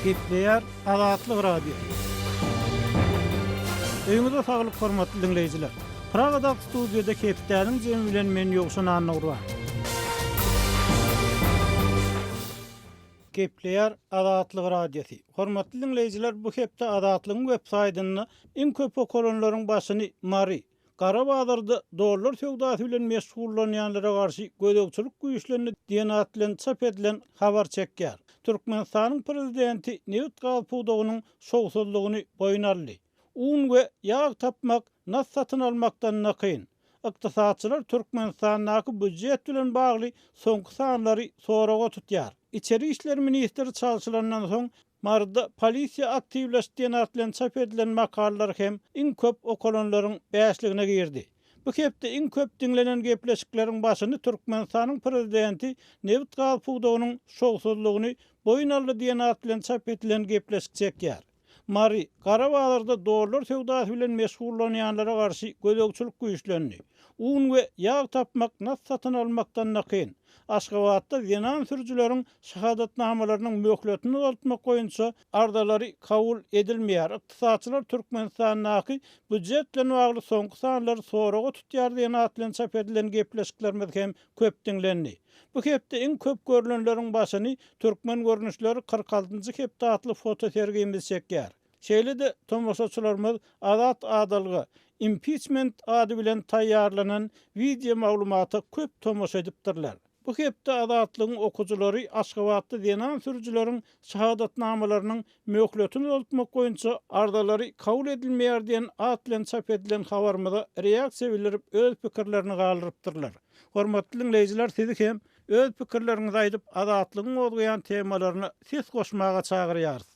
Gepleýär Azatlyk radio. Öňüňizde saglyk hormatly dinleýijiler. Pragada studiýada Kepdäniň jemi bilen men ýogşan anawra. Gepleýär Azatlyk radiosy. Hormatly dinleýijiler, bu hepde Azatlygyň web saýtyny iň köp okuranlaryň başyny Mari Garabağdarda dollar söwdasy bilen meşgullanýanlara garşy gödekçilik güýçlerini diýen bilen çap edilen habar çekýär. Türkmenistanyň prezidenti Newt Galpowdowynyň şowsuzlygyny boýnaldy. Un we ýağ tapmak, nas satyn almakdan nakyn. Ykdysadçylar Türkmenistanyň büdjet bilen bagly soňky sanlary soraga tutýar. İçeri işler ministri çalşylaryndan soň Marda polisiýa aktivleşdiýän bilen çap edilen makallalar hem iň köp okulanlaryň bäşligine girdi. Bu hepde iň köp dinlenen gepleşikleriň başyny Türkmenistanyň prezidenti Newt Galpowdowynyň şowsuzlygyny boýnaldy diýen bilen çap edilen gepleşik çekýär. Mari Garabağdarda dollar söwdasy bilen meşgullanýanlara garşy gödekçilik güýçlerini, un we ýağ tapmak, nas satyn almakdan nakyn. Aşgabatda Zenan sürücüleriň şahadatnamalarynyň möhletini uzatmak goýunça ardalary kabul edilmeýär. Ykdysadçylar Türkmenistanyň büdjet bilen bagly soňky sanlary soraga tutýar diýen bilen çap edilen gepleşikler hem köp dinlendi. Bu hepde iň köp görülenleriň başyny türkmen görnüşleri 46-njy hepde atly foto sergimiz çekýär. Şeýle-de tomoşaçylarymyz Azat Adalygy impeachment ady bilen taýýarlanan video maglumaty köp tomoşa edipdirler. Bu hepde Azatlygyň okujulary Aşgabatda Zenan sürücüleriň şahadatnamalarynyň möhletini uzatmak goýunça ardalary kabul edilmeýär diýen at bilen çap edilen habarmyda reaksiýa bildirip öz pikirlerini galyrypdyrlar. Hormatly dinleýijiler, sizi hem öz pikirlerinizi aýdyp Azatlygyň bolýan temalaryna ses goşmaga çagyrýarys.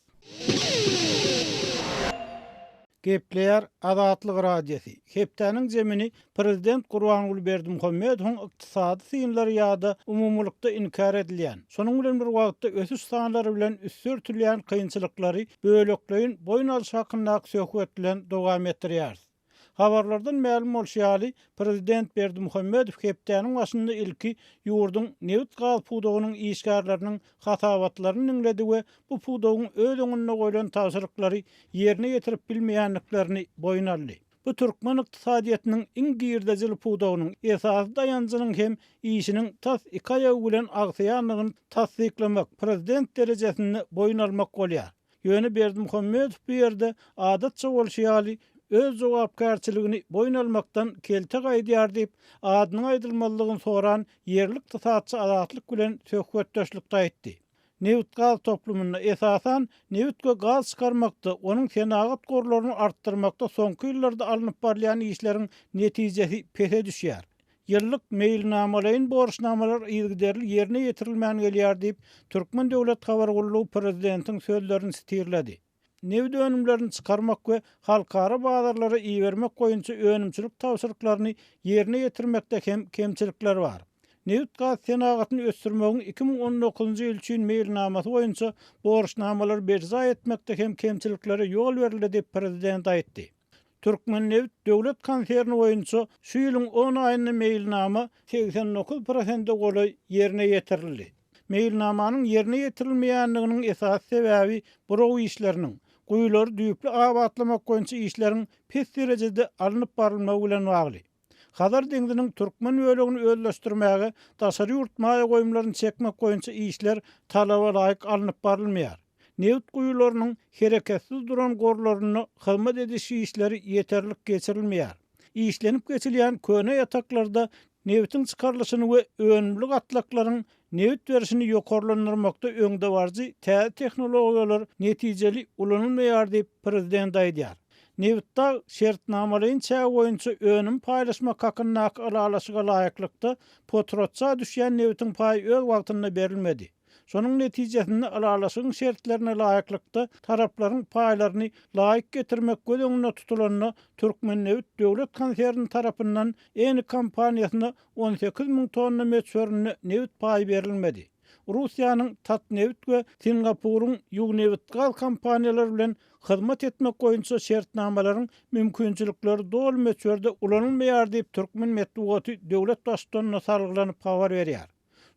Gepleýär Azatlyk radiosy. Hepdäniň jemini prezident Gurbanuly Berdimuhammedowyň ykdysady synlary ýa-da umumlykda inkar edilýän. Şonuň bilen bir wagtda ösüş sanlary bilen üstürtilýän kynçylyklary bölekleýin boýun alyş hakynda söhbet bilen dowam etdirýär. Habarlardan ma'lum bolýaly, prezident Berdimuhammedow hepdäniň başynda ilki ýurduň Newt Galpowdowynyň işgärlerini hatabatlaryny dinledi we bu Powdowyň öz öňüne goýulan taşryklary ýerine ýetirip bilmeýänliklerini boýnaldy. Bu türkmen ykdysadyýatynyň iň girdejil Powdowynyň esasy dayanjynyň hem işiniň tas ikaýa bilen agsaýanlygyny tasdiklamak, prezident derejesini boýnalmak bolýar. Ýöne Berdimuhammedow bu ýerde adatça bolýaly öz jogapkärçiligini boýnalmakdan kelte gaýdýar diýip adynyň aýdylmalygyny soran yerlik ykdysadçy Azatlyk bilen söhbetdeşlikde aýtdy. Newt gaz toplumyna esasan Newtga gaz çykarmakda, onuň senagat gorlaryny artdyrmakda soňky ýyllarda alınıp barýan işleriň netijesi pese düşýär. Ýyllyk meýilnamalaryň borçnamalar ýygyderli ýerine ýetirilmän gelýär diýip Türkmen Döwlet Habar Gurulugy prezidentiň sözlerini stirledi. Newt önümlerini çykarmak we halkara bazarlara iýermek goýunça önümçilik tawşyryklaryny ýerine ýetirmekde hem kemçilikler bar. Newt gaz senagatyny ösdürmegiň 2019-njy ýyl üçin meýilnamasy goýunça borçnamalar berza etmekde hem kemçiliklere ýol berildi diýip prezident aýtdy. Türkmen Newt döwlet konserni goýunça şu ýylyň 10 aýyny meýilnama 89% golay ýerine ýetirildi. Meýilnamanyň ýerine ýetirilmeýänliginiň esas sebäbi burow işleriniň Guýulary düýpli abatlamak goýunça işleriň pes derejede alınıp barylmagy bilen bagly. Hazar deňdiniň türkmen bölegini özleşdirmäge, daşary ýurtmaýa goýumlaryny çekmek goýunça işler talaba laýyk alınıp barylmaýar. Newt guýularynyň hereketsiz duran gorlaryny hyzmat ediş işleri ýeterlik geçirilmeýär. İşlenip geçilýän köne ýataklarda Newtiň çykarlyşyny we önümlük atlaklaryň Newt berişini ýokarlandyrmakda öňde barjy tehnologiýalar netijeli ulanylmaýar diýip prezident aýdýar. Newtda şertnamalaryň çäg boýunça önüm paýlaşmak hakyna alalaşyga laýyklykda potrotsa düşýän Newtiň paýy öz wagtynda berilmedi. Şonuň netijesinde alalaşygyň şertlerine laýyklykda taraplaryň paýlaryny laýyk getirmek göz tutulanyna Türkmen Newt döwlet konserni tarapyndan eni kampaniýasyna 18.000 tonna meçörüne Newt paý berilmedi. Russiýanyň Tatneft we Singapuryň Yugneft gaz kampaniýalary bilen hyzmat etmek goýunça şertnamalaryň mümkinçilikleri dol meçörde ulanylmaýar diýip Türkmen medeniýeti döwlet başçylygyna salgylanyp habar berýär.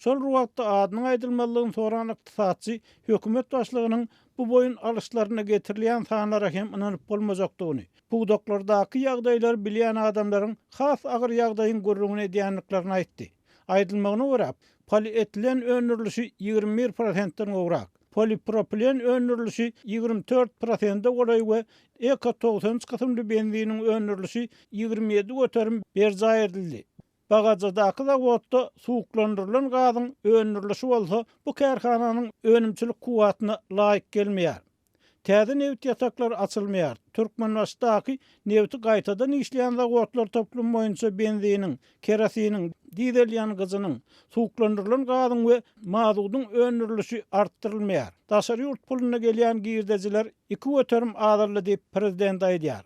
Şol wagtda adynyň aýdylmalygyny soran ykdysadçy hökümet başlygynyň bu boyun alışlarına getirilen sanlara hem inanyp bolmajakdygyny, bu doktordaky ýagdaýlar bilýän adamlaryň has agyr ýagdaýyň görrüňine edýänliklaryny aýtdy. Aýdylmagyna görä, polietilen öňürlüşi 21%-den gowrak, polipropilen öňürlüşi 24%-de bolay we EK90 kysymly benziniň öňürlüşi 27 göterim berza edildi. Bagajadaky zawodda suwuklandyrylan gazyň öňürlüşi bolsa, bu kärhananyň önümçilik kuwatyna laýyk gelmeýär. Täze neft ýataklar açylmaýar. Türkmenbaşdaky nefti gaýtadan işleýän zawodlar toplum boýunça benziniň, kerosiniň, dizel ýangyzynyň, suwuklandyrylan gazyň we mazutyň öňürlüşi artdyrylmaýar. Daşary ýurt puluna gelýän girdejiler 2 göterim azarly diýip prezident aýdýar.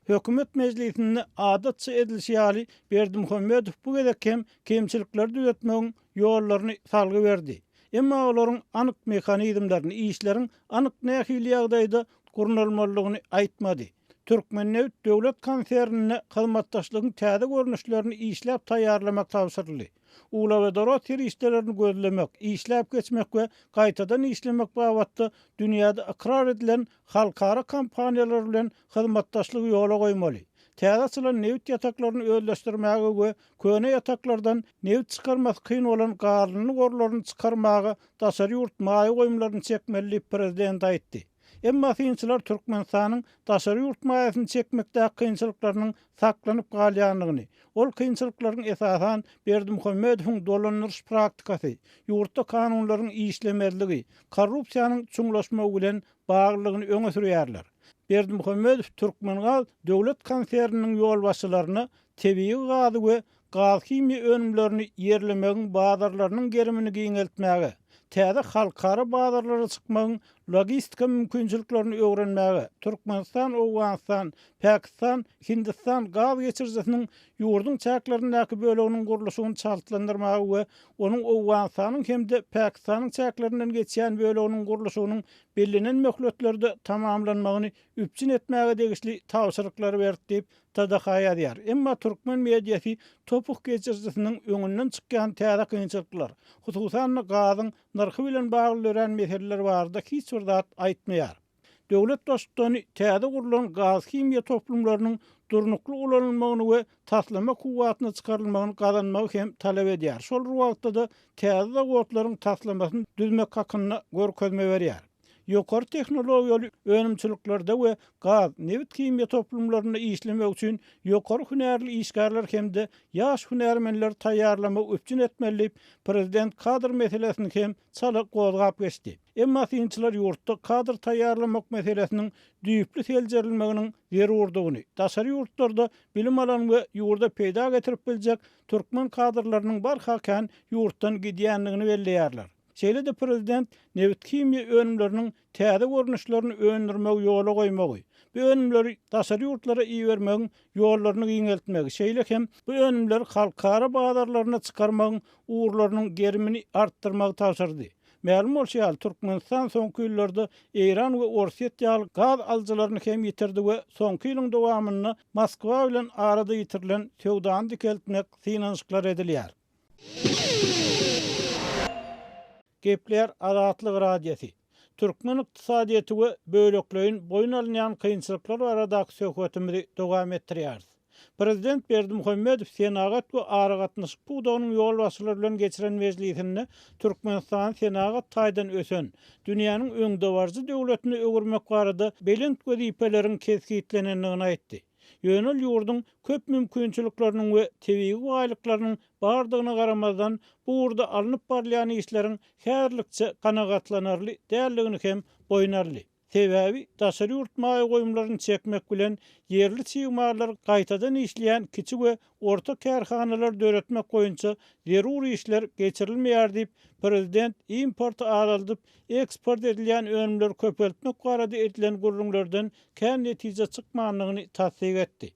Hökümet meclisinde adatça edilşýäli Berdimuhammedow bu gezek hem kemçilikleri düzeltmegiň ýollaryny salgy berdi. Emma olaryň anyk mehanizmlaryny, işleriň anyk nähili ýagdaýda gurnalmalygyny aýtmady. Türkmennewt döwlet konsernine hyzmatdaşlygyň täze görnüşlerini işläp taýýarlamak tapşyryldy. Ula we dorat işlerini gözlemek, işläp geçmek we gaýtadan işlemek babatda dünýäde ikrar edilen halkara kampaniýalar bilen hyzmatdaşlygy ýola goýmaly. Täze açylan neft ýataklaryny özleşdirmäge we köne ýataklardan neft çykarmak kyn bolan garlyny gorlaryny çykarmaga daşary ýurt maýy goýumlaryny çekmeli prezident aýtdy. Emma finçiler Türkmenistanyň daşary ýurt maýysyny çekmekdäki kynçylyklarynyň saklanyp galýanlygyny, ol kynçylyklaryň esasan Berdimuhammedowyň dolandyryş praktikasy, ýurtda kanunlaryň işlemezligi, korrupsiýanyň çuňlaşmagy bilen baglygyny öňe sürýärler. Berdimuhammedow Türkmengaz döwlet konserniniň ýolbaşçylaryna tebii gazy we gaz himi önümlerini yerlemegiň bazarlarynyň gerimini giňeltmäge, täze halkara bazarlara çykmagyň logistika mümkinçiliklerini öwrenmäge, Türkmenistan, Owganistan, Pakistan, Hindistan gaz geçirjisiniň ýurdun çäklerindäki böleginiň gurulşyny çaltlandyrmagy we onuň Owganistanyň hemde Pakistanyň çäklerinden geçýän böleginiň gurulşynyň bellenen möhletlerde tamamlanmagyny üpçün etmäge degişli tapşyryklary berdi diýip tadahaýa diýär. Emma türkmen mediýasy topuk geçirjisiniň öňünden çykýan täze kynçylyklar, hususan gazyň narhy bilen bagly meseleler barada hiç bir zat aýtmaýar. Döwlet dostlugyny täze gurulan gaz himiýa toplumlarynyň durnukly ulanylmagyny we taslama kuwatyny çykarylmagyny gazanmagy hem talap edýär. Şol wagtda da täze zawodlaryň taslamasyny düzmek hakyny görkezme berýär. Ýokary tehnologiýaly önümçiliklerde we gaz, neft himiýa toplumlaryny işlemek üçin ýokary hünärli işgärler hemde ýaş hünärmenler taýýarlamak öpçün etmeli prezident kadr meselesini hem çalyk gozgap geçdi. Emma finçiler ýurtda kadr taýýarlamak meselesiniň düýüplü seljerilmeginiň zerurdygyny, daşary ýurtlarda bilim alan we ýurda peýda getirip biljek türkmen kadrlarynyň barhakan ýurtdan gidýänligini belleýärler. Şeýle de prezident neft himiýa önümleriniň täze görnüşlerini öňürmek ýola goýmagy, bu önümleri daşary ýurtlara iýermegiň ýollaryny giňeltmegi, şeýle hem bu önümleri halkara bazarlaryna çykarmagyň uğurlarynyň gerimini artdyrmagy tapşyrdy. Ma'lum bolýar, Türkmenistan soňky ýyllarda Eýran we Orsetýaly gaz aljylaryny hem ýitirdi we soňky ýylyň dowamyny Moskwa bilen arada ýitirilen sowdany dikeltmek synanyşyklar edilýär. Gepler Azatlyk Radiosi. Türkmen ykdysadyýaty we bölekleriň boyun alynýan kynçylyklar baradaky söhbetimizi dowam etdirýäris. Prezident Berdimuhammedow Senagat we aragatnaşyk buwdagynyň ýolbaşçylary bilen geçiren mejlisinde Türkmenistan Senagat taýdan ösen, dünýäniň öňde barjy döwletini öwürmek barada belent wezifeleriň kesgitlenenligini aýtdy. Ýönel ýurdun köp mümkinçilikleriniň we tebii gaýlyklarynyň bardygyna garamazdan bu urda alınıp barlayan işlerin härlikçe kanagatlanarly dälligini hem boýnarly. Sebebi daşary ýurt maýy goýumlaryny çekmek bilen yerli çyýmarlar gaýtadan işleýän kiçik we orta kärhanalar döretmek goýunça zeruri işler geçirilmeýär diýip prezident import azalyp eksport edilýän önümleri köpeltmek barada edilen gurrunlardan kän netije çykmanlygyny tasdik etdi.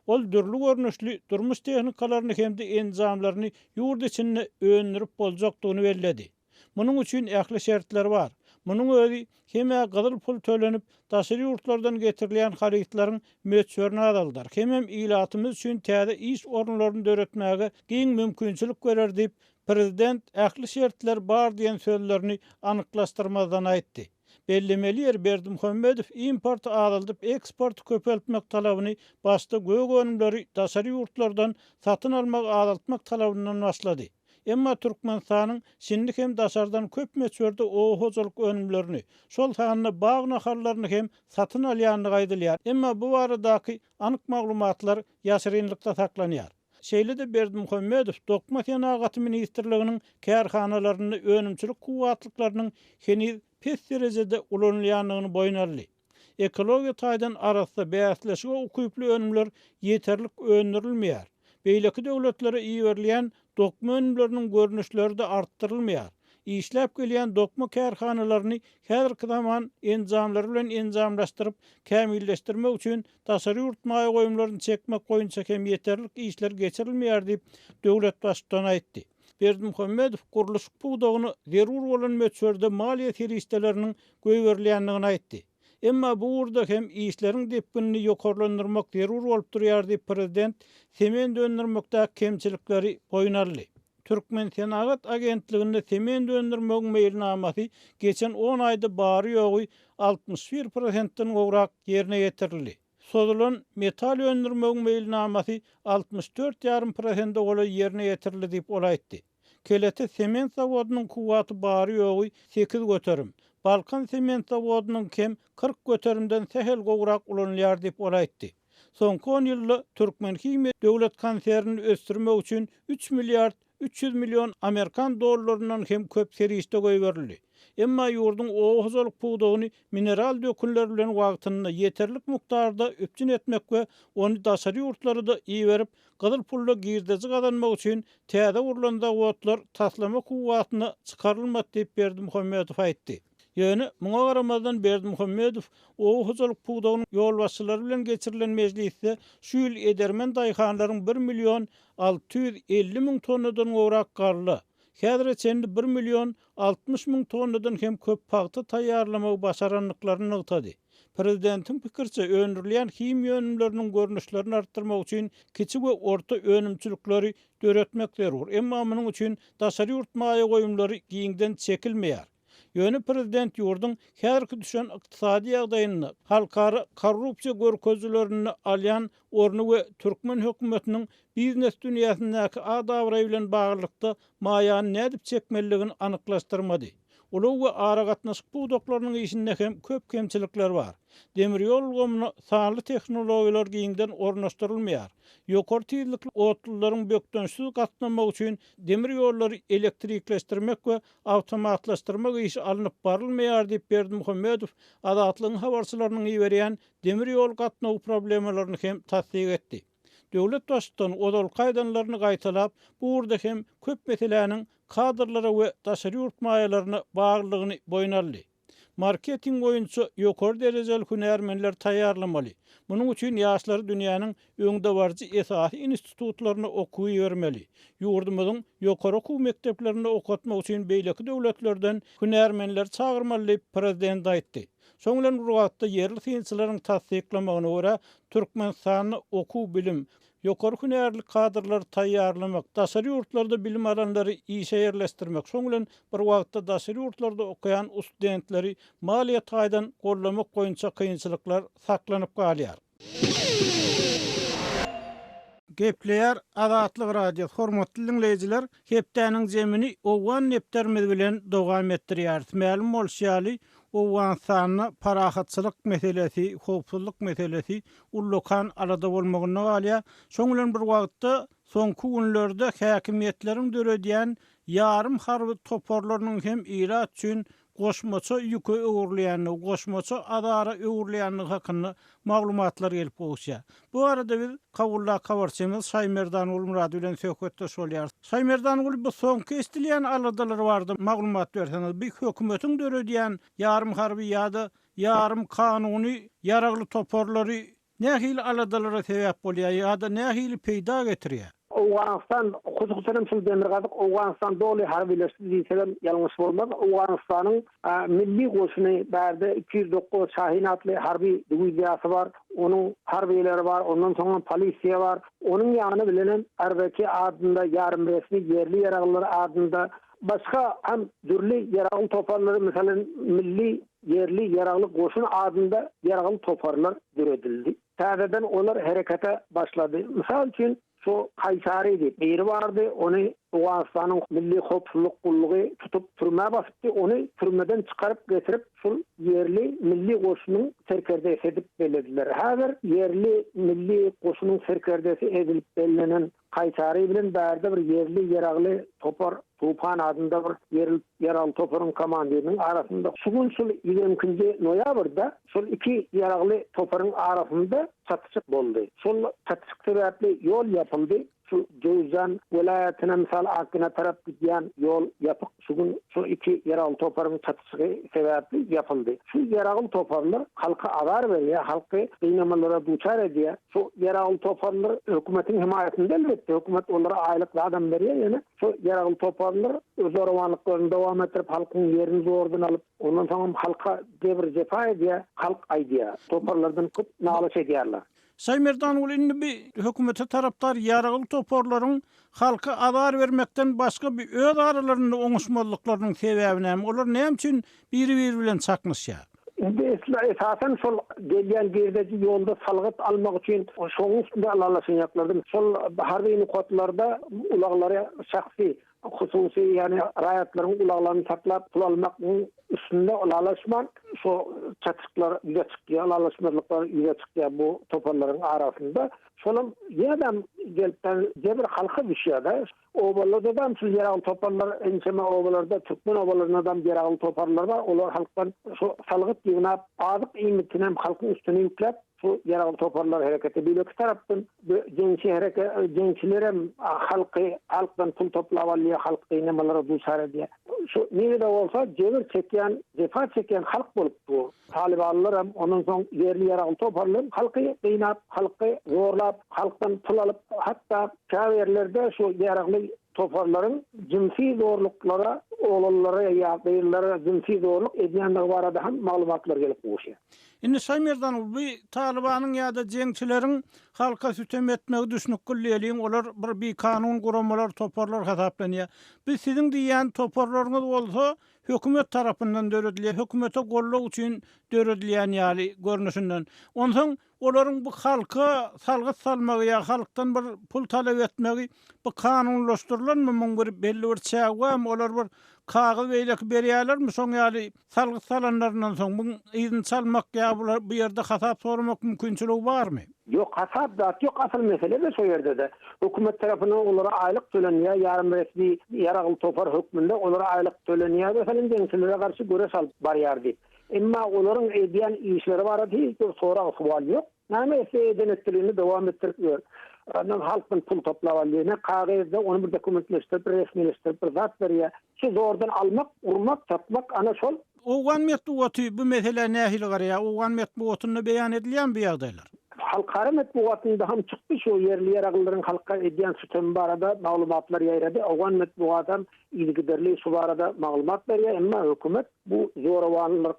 Ol dürli görnüşli durmuş tehnikalaryny hemde enzamlaryny ýurt içinde öňürip boljakdygyny belledi. Munyň üçin ähli şertler bar. Munyň özi heme gazyl pul tölenip daşary ýurtlardan getirilýän harytlaryň möçberini aldylar. Hemem ilatymyz üçin täze iş orunlaryny döretmäge giň mümkinçilik berer diýip prezident ähli şertler bar diýen sözlerini anyklaşdyrmadan aýtdy. Bellemeli yer Berdimuhammedow import azylyp eksport köpeltmek talabyny başda gög önümleri daşary ýurtlardan satyn almak azaltmak talabyndan başlady. Emma Türkmenistanyň şindik hem daşardan köp meçherde o hojalyk önümlerini, şol sanyna bağ naharlaryny hem satyn alýanyny gaýdylýar. Emma bu baradaky anyk maglumatlar ýaşyrynlykda saklanýar. Şeýle de Berdimuhammedow Dokma Senagat ministrliginiň kärhanalaryny önümçilik kuwatlyklarynyň heniz pes derejede ulanýanlygyny boýnarly. Ekologiýa taýdan arasynda bäsleşige ukuply önümler ýeterlik öndürilmeýär. Beýleki döwletlere iýerilýän dokma önümleriniň görnüşleri de artdyrylmaýar. İşläp gelýän dokma kärhanalaryny häzirki zaman enzamlary bilen enzamlaşdyryp kämilleşdirmek üçin daşary ýurtmagy goýumlaryny çekmek goýunça hem ýeterlik işler geçirilmeýär diýip döwlet başçysyna aýtdy. Berdimuhammedow guruluş puwdagyny zerur bolan meçherde maliýe teristleriniň göýberilýändigini aýtdy. Emma bu urda hem işleriň depginini ýokarlandyrmak zerur bolup durýar diýip prezident semen döndürmekde kemçilikleri boýnarly. Türkmen Senagat agentliginde semen döndürmek meýilnamasy geçen 10 aýda bary ýogy 61%-den gowrak ýerine ýetirildi. Sozulan metal öndürmek meýilnamasy 64,5%-de gola ýerine ýetirildi diýip ol aýtdy. Kelete sement zawodynyň kuwaty bary ýogy 8 göterim. Balkan sement zawodynyň kem 40 göterimden sehel gowrak ulanýar diýip ol aýtdy. Soňky 10 ýylda Türkmen Hime döwlet konserini ösdürmek üçin 3 milliard 300 milyon Amerikan dollarynyň hem köp serişde goýberildi. Emma ýurdun o hojalyk puwdagyny mineral dökünler bilen wagtyny ýeterlik mukdarda öpçün etmek we onu daşary ýurtlara da iýerip gyzyl pulla girdezi gazanmak üçin täze urulanda wotlar taslama kuwatyny çykarylmady diýip Berdimuhammedow aýtdy. Ýöne muňa garamazdan Berdimuhammedow o hojalyk puwdagynyň ýolbaşçylary bilen geçirilen mejlisde şu ýyl edermen daýhanlaryň 1 milyon 650 000 tonnadan gowrak garly, häzir çendi 1 milyon 60 000 tonnadan hem köp paýta taýýarlamagy başaranlyklaryny ýytady. Prezidentiň pikirçe öndürilýän himiýa önümleriniň görnüşlerini artdyrmak üçin kiçik we orta önümçilikleri döretmek zerur. Emma munyň üçin daşary ýurtmagy goýumlary giňden çekilmeýär. Ýöne prezident ýurdun häzirki düşen ykdysady ýagdaýyny, halkara korrupsiýa görkezlerini alýan orny we Türkmen hökümetiniň biznes dünýäsindäki adawry bilen baglykda maýany nädip çekmeligini anyklaşdyrmady. Ulu we ara gatnaşyk puwdaklarynyň işinde hem köp kemçilikler bar. Demir ýol gomuny sanly tehnologiýalar giňden ornaşdyrylmaýar. Ýokary tezlikli otlullaryň bökdönşsiz gatnamak üçin demir ýollary elektrikleşdirmek we awtomatlaşdyrmak işi alınıp barylmaýar diýip Berdimuhammedow adatlygyň habarçylarynyň iýerýän demir ýol gatnagy problemalaryny hem tasdik etdi. Döwlet başçysynyň odal gaýdanlaryny gaýtalap, bu urda hem köp meseleniň kadrlara we daşary ýurtmaýalaryna baglygyny boýnarly. Marketing boýunça ýokary derejeli hünärmenler taýýarlamaly. Munyň üçin ýaşlary dünýäniň öňde barjy esasy institutlaryna okuwy bermeli. Ýurdumyzyň ýokary okuw mekdeplerinde okutmak üçin beýleki döwletlerden hünärmenler çagyrmaly diýip prezident aýtdy. Şoň bilen urgatda yerli synçylaryň tasdiklamagyna görä Türkmenistanyň okuw bilim ýokary hünärli kadrlar taýýarlamak, daşary ýurtlarda bilim alanlary işe ýerleşdirmek, şoň bilen bir wagtda daşary ýurtlarda okuyan studentleri maliýe taýdan gollamak goýunça kynçylyklar saklanyp galýar. Gepleýär Azatlyk radio hormatly dinleýijiler, hepdäniň jemini owan nepdermez bilen dowam etdirýär. Mälim bolýaly owan sanyny parahatçylyk meselesi, howpsuzlyk meselesi ullukan arada bolmagyna galýar. Şoň bilen bir wagtda soňky günlerde häkimiýetleriň döredýän ýarym harby toparlarynyň hem irat üçin goşmaça ýüke öwürleýänligi, goşmaça adara öwürleýänligi hakynda maglumatlar gelip bolýar. Bu arada biz Kawulla kawarçymyz Şaýmerdan Ulmurad bilen söhbetde bolýar. Şaýmerdan ul bu soňky estilýän aladalary bardy, maglumat berseňiz. Bir hökümetiň döredýän ýarym harby ýa-da ýarym kanuny ýaragly toparlary nähili aladalara sebäp bolýar ýa-da nähili peýda getirýär? Awganistan hususan şu demirgadyk Awganistan doli harbileşdi diýsem ýalňyş bolmaz. Awganistanyň milli goşuny bärde 209 Şahin atly harbi diwiziýasy bar, onuň harbiýeleri bar, ondan soňra polisiýa bar. Onuň ýanyna bilen RBK adynda ýarym resmi yerli ýaraglary adynda başka hem dürli yarağlı toparları mesela milli yerli yarağlı goşun adında yarağlı toparlar düredildi. Təzədən onlar harekete başladı. Misal için şu Kayseri'de biri vardı, onu Afganistan'ın milli hopsuluk kulluğu tutup türmeye basıptı, onu türmeden çıkarıp getirip şu yerli milli koşunun serkerdesi edip belirlediler. Hazır yerli milli koşunun serkerdesi edilip belirlenen Kayseri bilen bärde bir yerli yarağlı topar Tufan adında bir yarağlı toparın komandirinin arasında şugun 20. noyabrda şu iki yarağlı toparın arasında çatışık boldu. Şu çatışık sebeple yol yapıldı. Şu Ceyzan vilayetine misal Akına taraf giden yol yapıp şu iki yarağlı toparın çatışığı sebeple yapıldı. Şu yarağlı toparlar halka avar veriyor, halkı kıynamalara duçar ediyor. Şu yarağlı toparlar hükümetin himayetinde elbette. Hükümet onlara aylık adam veriyor yani. Şu yarağlı toparlar öz ormanlıklarını devam ettirip halkın yerini zordan alıp ondan sonra halka devir cefa ediyor, halk aydiyor. Toparlardan kıp nalış ediyorlar. Saymerdan indi bir hökümete taraptar yarağılı toporların halka adar vermekten başka bir öz aralarında oňuşmalyklarynyň sebäbi olar näme üçin biri bilen çakmışýar? Esasen sol gelýän girdeki yolda salgyt almak üçin şoň üstünde alalaşanýaklardan sol harby nukatlarda ulaglara şahsy hususi yani raýatlaryň ulaglaryny saklap pul almakyň üstünde alalaşman şu çatışıklar yüze çıktı, alalaşmalıklar yüze çıktı bu toparların arasında. Şolum yerden gelipten cebir halkı düşüyordu. Obalardan şu yerel toparlar, ençeme obalarda, Türkmen obalarından yerel toparlar var. Onlar halktan şu salgıt yığınıp, azık imitinem halkın üstüne yüklep, şu yerel toparlar hareketi. Bir iki taraftan gençlere halktan pul toplavalliye, halk kıynamalara duşar diye. Şu nerede olsa cebir çeken, cefa çeken halk bolup bu. Talibanlar onun son yerli yerel toparlar, halkı kıynap, halkı zorlap, halktan pul alıp, hatta çaverlerde şu yerel toparların cinsi zorluklara, oğullara ya beyinlere cinsi zorluk edýänler barada hem maglumatlar gelip goşýar. Indi Saymerdan bu Talibanyň ýa-da jeňçileriň halka sütem etmegi düşnük güllýeliň olar bir kanun guramalar toparlar hasaplanýar. Biz sizin diýen toparlaryňyz bolsa hökümet tarapyndan döredilýär, hökümete golluk üçin döredilýän ýaly görnüşinden. Ondan olaryň bu halka salgyt salmagy ýa halkdan bir pul talap etmegi bu kanunlaşdyrylanmagyň bir belli bir çägem olar bir kagy beýlek berýärlermi soň ýaly salgyt salanlaryndan soň bu izin çalmak ýa bu ýerde hasap sormak mümkinçiligi barmy? Yok hasap da yok, asıl mesele de şu yerde de. Hükümet tarafından onlara aylık tölenýär, yarım resmi yarağılı topar hükmünde onlara aylık tölenýär ve falan gençlere karşı göreş alıp barýardy. Emma onların edýän işleri var diýip sonra sual yok. Näme edenetliğini devam ettirip Adam halkın pul toplavallygyna kagazda onu bir dokumentleştirip resmileştirip zat berýär. Şu zordan almak, urmak, satmak ana şol. Owan metbuaty bu mesele nähil garaya? Owan metbuatyny beýan edilýän bir ýagdaýlar. Halkara metbuatynda ham çykdy şu yerli ýaraglaryň halka edýän sütem barada maglumatlar ýaýrady. Owan metbuatdan ilgiderli şu barada maglumat berýär, emma hökümet bu zorawanlyk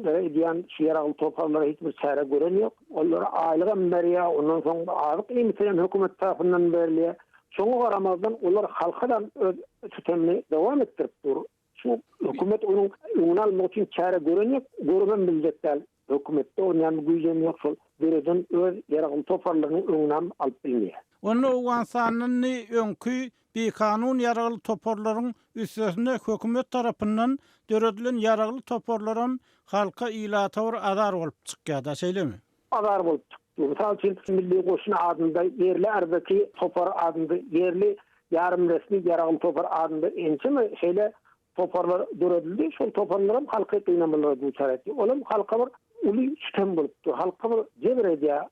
edýän şu ýaragly toparlara hiç bir çare gören ýok. Onlara aýlyga berýär, ondan soň aýlyk imitilen hökümet tarapyndan berilýär. Şoňa garamazdan olar halkadan öz sütemini dowam etdirip dur. Şu hökümet onun öňüne almak üçin çare gören ýok, görmen biljekler. Hökümetde onyan güýjen ýok şol bereden öz ýaragly toparlaryny öňüne alyp bilmeýär. Onu Awganistanyň öňkü bir kanun yaragly toparlaryň üstüne hökümet tarapyndan döredilen yaragly toparlaryň halka ilator azar bolup çykýar, şeýlemi? Azar bolup çykdy. Misal üçin milli goşun adında yerli arbeki topar adında yerli yarım resmi yaragly topar adında ençimi şeýle toparlar döredildi. Şol toparlarym halka kıynamalara duçar etdi. Olam halka bir uly sütem bolupdy. Halka bir jebir edýär.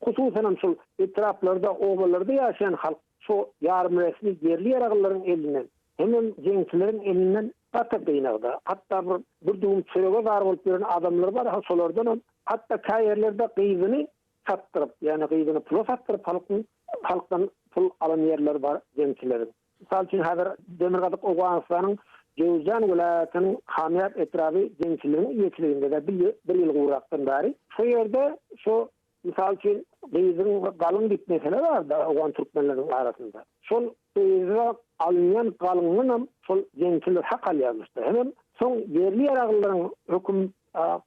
Hususan şol etraflarda, obalarda ýaşaýan halk şu yarım resmi yerli yaraglaryň elinden, hemen jeňçilerin elinden atak beýnagda. Hatta bir dum çörege gar bolup bilen adamlar bar, şolardan hatta kaýerlerde gyzyny satdyryp, ýani gyzyny pul satdyryp halkdan pul alan ýerler bar jeňçilerin. Misal üçin hazır Demirgazyk Owganystanyň Ceyzan vilayetinin hamiyat etrafı gençlerin üyetilerinde de bir yıl uğraktan bari. Şu yerde şu misal için Beyzin galın bir mesele var da Oğan Türkmenlerin arasında. Şol Qyzyga alınýan galyňynam şol jeňçiler hak alýarmışdy. Hem soň yerli ýaraglaryň höküm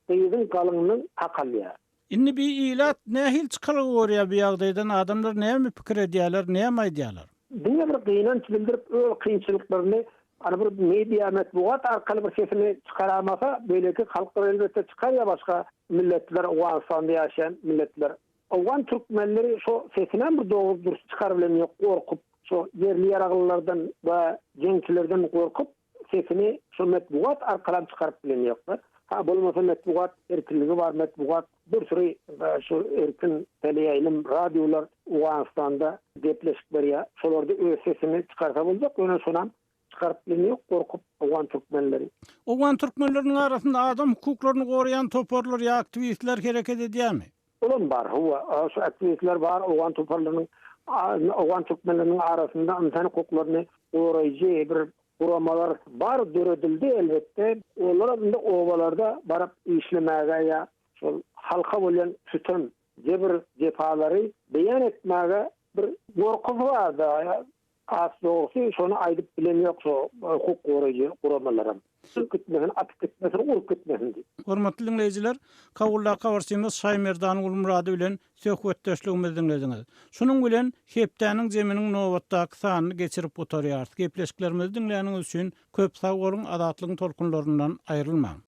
qyzyň galynyň hak alýar. Inni bir ilat nähil çıkalyp gorýar bu ýagdaýdan adamlar näme pikir edýärler, näme aýdýarlar? Dünya bir gynanç bildirip öz kynçylyklaryny ana bir media matbuat arkaly bir sesini çıkaramasa böyleki halklar elbette çıkar ya başka milletler Awganistanda ýaşaýan milletler. Awgan türkmenleri şo sesinen bir doğru dürüst çıkar bilen ýok gorkup şo yerli ýaraglylardan we jeňçilerden gorkup sesini şo matbuat arkaly çıkaryp bilen ýoklar. Ha bolmasa matbuat erkinligi bar, matbuat bir sürü şu erkin teleýilim radiolar Awganistanda gepleşip berýär. Şolarda öz sesini çıkarsa boljak, öňe şonam çıkarıp bilen ýok, gorkup Awgan türkmenleri. Awgan türkmenleriniň arasynda adam hukuklaryny goraýan toparlar ýa aktivistler hereket edýärmi? Olan bar, huwa şu aktivistler bar, Awgan toparlarynyň Awgan türkmenleriniň arasynda insan hukuklaryny goraýjy bir guramalar bar döredildi elbette. Onlar da owalarda barap işlemäge ýa şol halka bolan sütün jebir jefalary beýan etmäge bir gorkup bar da. Asdoğusu şonu aýdyp bilen ýok şo hukuk goraýjy guramalarym. Sürkütmesen, atyp gitmesen, urkutmesen. Hormatly dinleýijiler, Kawulla Kawarsymyz Şaýmerdan Ulmurady bilen söhbetdeşligimizi dinlediňiz. Şunuň bilen hepdäniň jeminiň nowatdaky sanyny geçirip oturýar. Gepleşiklerimizi dinleýäniňiz üçin köp sag bolun, adatlygyň tolkunlaryndan aýrylmaň.